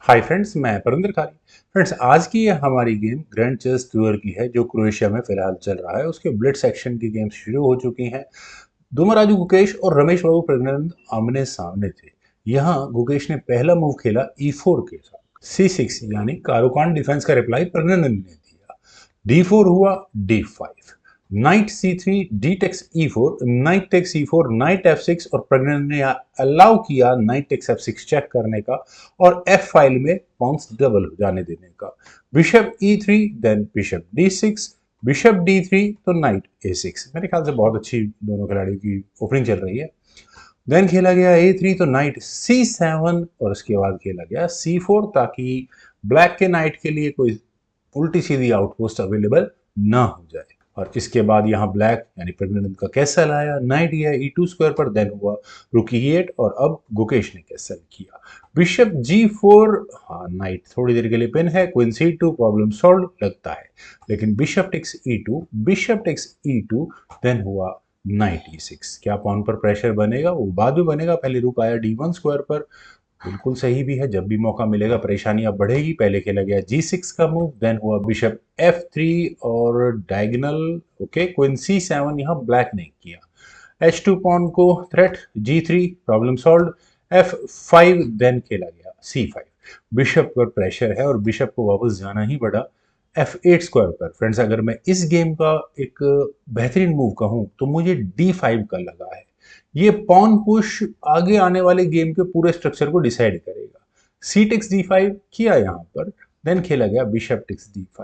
Hi friends, मैं परिंदर खारी। Friends, आज की ये हमारी गेम ग्रैंड चेस टूर की है जो क्रोएशिया में फिलहाल चल रहा है। उसके ब्लिट्ज सेक्शन की गेम्स शुरू हो चुकी हैं। दुमराजू गुकेश और रमेश बाबू प्रज्ञानंद आमने सामने थे। यहाँ गुकेश ने पहला मूव खेला E4 के साथ C6 यानी कारोकान डिफेंस का रिप्लाई प्रज्ञानंद ने दिया। D4 हुआ, D5, knight C3, D takes E4, knight takes E4, knight F6 और प्रज्ञानंद ने अलाउ किया नाइट टेक्स F6 चेक करने का और F फाइल में पॉन्स डबल जाने देने का। Bishop E3, then bishop D6, bishop D3 तो नाइट A6। मेरे ख्याल से बहुत अच्छी दोनों खिलाड़ियों की ओपनिंग चल रही है। देन खेला गया A3 तो नाइट C7 और उसके बाद खेला गया C4 ताकि ब्लैक के नाइट के लिए कोई उल्टी सीधी आउटपोस्ट अवेलेबल ना हो जाए। और इसके बाद यहाँ ब्लैक यानी प्रज्ञानंद का कैसल आया, नाइट गया E2 स्क्वायर पर, देन हुआ रुक E8 और अब गुकेश ने कैसल किया। बिशप G4, हाँ नाइट थोड़ी देर के लिए पिन है, क्वीन C2 प्रॉब्लम सॉल्व लगता है। लेकिन bishop takes E2, bishop takes E2, then हुआ नाइट E6। क्या पॉन पर प्रेशर बनेगा? वो बाद में बनेगा, पहले रुक आया D1 स्क्वायर पर। बिल्कुल सही भी है, जब भी मौका मिलेगा परेशानी अब बढ़ेगी। पहले खेला गया G6 का मूव, देन हुआ बिशप F3 और डायगोनल, ओके, क्वीन C7 यहाँ ब्लैक ने किया। H2 पॉन को threat, G3 problem solve, F5, then खेला गया C5। बिशप पर प्रेशर है और बिशप को वापस जाना ही पड़ा F8 स्क्वायर पर। फ्रेंड्स, अगर मैं इस गेम का एक बेहतरीन मूव कहूं तो मुझे D5 का लगा है। ये पॉन पुश आगे आने वाले गेम के पूरे स्ट्रक्चर को डिसाइड करेगा। सी टेक्स D5 किया यहाँ पर, देन खेला गया बिशप टेक्स D5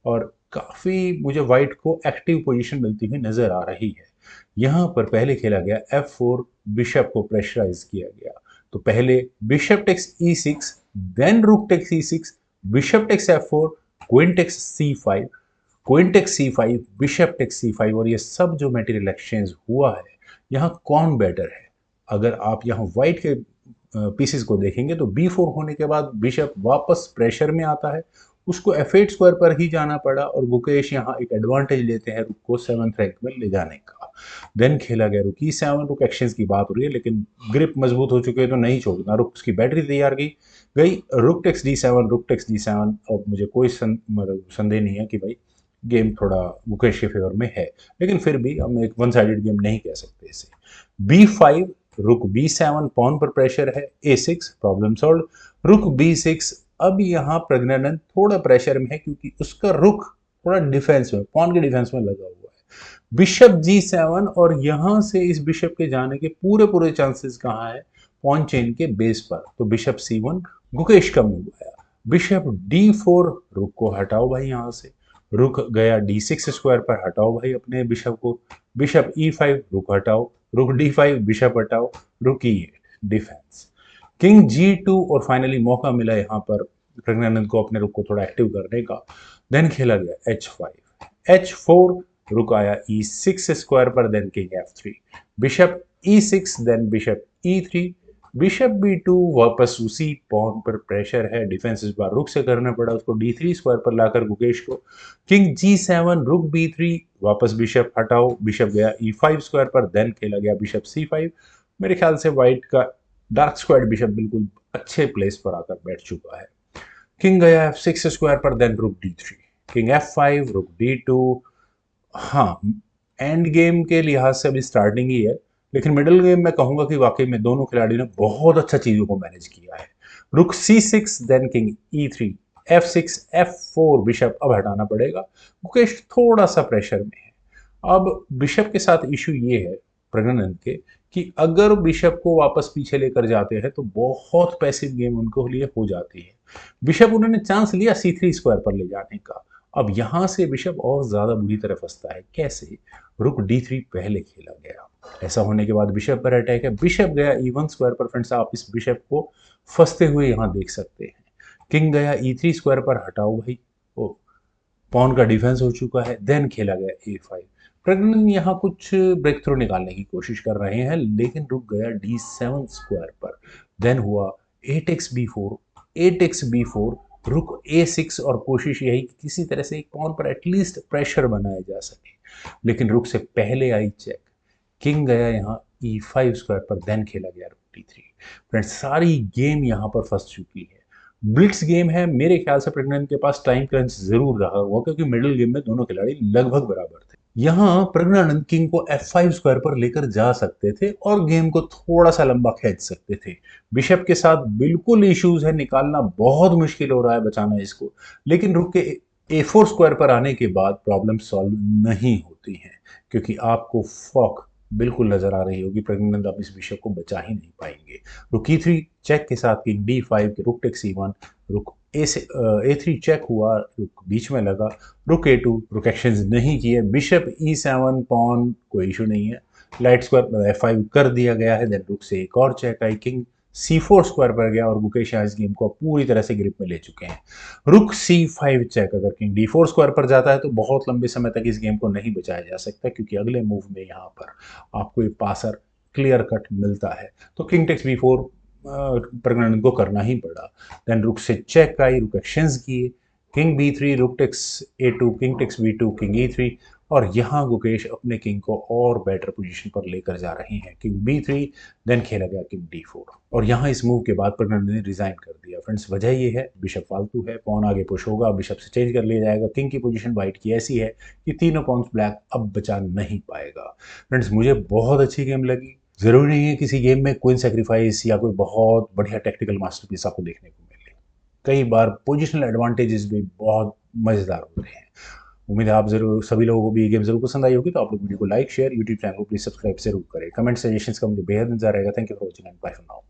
और काफी मुझे व्हाइट को एक्टिव पोजीशन मिलती हुई नजर आ रही है। यहाँ पर पहले खेला गया F4, बिशप को प्रेशराइज किया गया। तो पहले bishop takes E6, then rook takes E6, bishop takes F4, queen takes C5, queen takes C5, bishop takes C5 और ये सब जो मेटीरियल एक्सचेंज हुआ है, यहाँ कौन बेटर है? अगर आप यहाँ व्हाइट के पीसेस को देखेंगे तो B4 होने के बाद बिशप वापस प्रेशर में आता है, उसको F8 स्क्वायर पर ही जाना पड़ा और गुकेश यहाँ एक एडवांटेज लेते हैं रुक को 7th रैंक में ले जाने का। देन खेला गया रुक E7, रुक एक्सचेंज की बात हो रही है लेकिन ग्रिप मजबूत हो चुके हैं तो नहीं छोड़ना, रुक उसकी बैटरी तैयार गई गई rook takes D7, rook takes D7। अब मुझे कोई संदेह नहीं है कि भाई गेम थोड़ा मुकेश के फेवर में है, लेकिन फिर भी हम एक वन साइडेड गेम नहीं कह सकते इसे। B5, रुक B7, पॉन पर प्रेशर है, A6 प्रॉब्लम सॉल्व, रुक B6। अब यहाँ प्रज्ञानंद थोड़ा प्रेशर में है क्योंकि उसका रुक थोड़ा डिफेंस में, पॉन के डिफेंस में लगा हुआ है। बिशप G7 और यहां से इस बिशप के जाने के पूरे पूरे चांसेस कहाँ है? पॉन चेन के बेस पर। तो बिशप C1 गुकेश का मूव आया, बिशप D4, रुक को हटाओ भाई यहां से, रुक गया D6 स्क्वायर पर, हटाओ भाई अपने बिशप को, बिशप E5, रुक हटाओ, रुक D5, बिशप हटाओ, रुक E8, डिफेंस, किंग G2 और फाइनली मौका मिला यहाँ पर प्रज्ञानंद को अपने रुक को थोड़ा एक्टिव करने का। देन खेला गया H5, H4, रुक आया E6 स्क्वायर पर, then king F3, bishop E6, then bishop E3, bishop B2, वापस उसी पॉन पर प्रेशर है, डिफेंस इस बार रुक से करना पड़ा उसको D3 स्क्वायर पर लाकर गुकेश को। किंग G7, रुक B3, वापस बिशप हटाओ, बिशप गया E5 स्क्वायर पर, देन खेला गया बिशप C5। मेरे ख्याल से व्हाइट का डार्क स्क्वायर बिशप बिल्कुल अच्छे प्लेस पर आकर बैठ चुका है। किंग गया F6 स्क्वायर पर, देन रुक D3, किंग F5, रुक D2। हाँ, एंड गेम के लिहाज से अभी स्टार्टिंग ही है, लेकिन मिडिल गेम में कहूंगा कि वाकई में दोनों खिलाड़ियों ने बहुत अच्छा चीजों को मैनेज किया है। रुक C6, then king E3, F6, F4, bishop अब हटाना पड़ेगा, मुकेश थोड़ा सा प्रेशर में है। अब बिशप के साथ इशू ये है प्रज्ञानंद के कि अगर बिशप को वापस पीछे लेकर जाते हैं तो बहुत पैसिव गेम उनको लिए हो जाती है। बिशप उन्होंने चांस लिया C3 स्क्वायर पर ले जाने का, अब यहां से बिशप और ज्यादा बुरी तरह फंसता है। कैसे? रुक D3 पहले खेला गया, ऐसा होने के बाद बिशप पर अटैक है, बिशप गया E1 स्क्वायर पर। फ्रेंड्स, आप इस बिशप को फंसते हुए यहां देख सकते हैं। किंग गया E3 स्क्वायर पर, हटाओ भाई, ओ पॉन का डिफेंस हो चुका है। देन खेला गया A5। प्रज्ञानंद यहाँ कुछ ब्रेक थ्रू निकालने की कोशिश कर रहे हैं लेकिन रुक गया D7 स्क्वायर पर। देन हुआ A takes B4, A takes B4, रुक A6 और कोशिश यही कि किसी तरह से एक पॉन पर एटलीस्ट प्रेशर बनाया जा सके, लेकिन रुक से पहले आई चेक। किंग गया यहाँ E5 स्क्वायर पर, देन खेला गया रुक D3। फ्रेंड्स, सारी गेम यहाँ पर फंस चुकी है। ब्लिट्स गेम है, मेरे ख्याल से प्रज्ञानंद के पास टाइम क्रंच जरूर रहा हुआ क्योंकि मिडिल गेम में दोनों खिलाड़ी लगभग बराबर थे। यहाँ प्रज्ञानंद किंग को F5 स्क्वायर पर लेकर जा सकते थे और गेम को थोड़ा सा लंबा खींच सकते थे। बिशप के साथ बिल्कुल इश्यूज है, निकालना बहुत मुश्किल हो रहा है, बचाना इसको। लेकिन रुक के A4 स्क्वायर पर आने के बाद प्रॉब्लम सॉल्व नहीं होती है क्योंकि आपको फॉक बिल्कुल नजर आ रही होगी, प्रज्ञानंद आप इस बिशप को बचा ही नहीं पाएंगे। रुक E3 चेक के साथ किंग D5, रुक टेक C1, रुक A3 चेक हुआ, रुक बीच में लगा, रुक A2, रुक एक्सचेंज नहीं किए, बिशप E7 पॉन, कोई इशू नहीं है, लाइट स्क्वायर F5 कर दिया गया है। देन रुक से एक और check I, king C4 square पर गया और मुकेश यहाँ इस गेम को पूरी तरह से ग्रिप में ले चुके हैं। रुक C5 चेक, अगर किंग D4 स्क्वायर पर जाता है तो बहुत लंबे समय तक इस गेम को नहीं बचाया जा सकता क्योंकि अगले मूव में यहाँ पर आपको एक पासर क्लियर कट मिलता है। तो किंग टेक्स B4 प्रज्ञानंद को करना ही पड़ा। देन रुक से चेक आई, रुक एक्सचेंज किए, king B3, rook takes A2, king takes B2, king E3, और यहाँ गुकेश अपने किंग को और बेटर पोजीशन पर लेकर जा रहे हैं। किंग B3, देन खेला गया किंग D4 और यहाँ इस मूव के बाद प्रज्ञानंद ने रिजाइन कर दिया। फ्रेंड्स वजह ये है, बिशप फालतू है, पॉन आगे पुश होगा, बिशप से चेंज कर लिया जाएगा। किंग की पोजीशन वाइट की ऐसी है कि तीनों पॉन्स ब्लैक अब बचा नहीं पाएगा। फ्रेंड्स मुझे बहुत अच्छी गेम लगी। जरूरी नहीं है किसी गेम में क्वीन सेक्रीफाइस या कोई बहुत बढ़िया टेक्टिकल मास्टरपीस आपको देखने को मिले, कई बार पोजिशनल एडवांटेजेस भी बहुत मजेदार होते हैं। उम्मीद है आप जरूर सभी लोगों को भी ये गेम जरूर पसंद आई होगी। तो आप लोग वीडियो को लाइक शेयर, यूट्यूब चैनल को प्लीज सब्सक्राइब जरूर करें। कमेंट सजेशंस का मुझे बेहद इंतजार रहेगा। Thank you for watching and bye for now.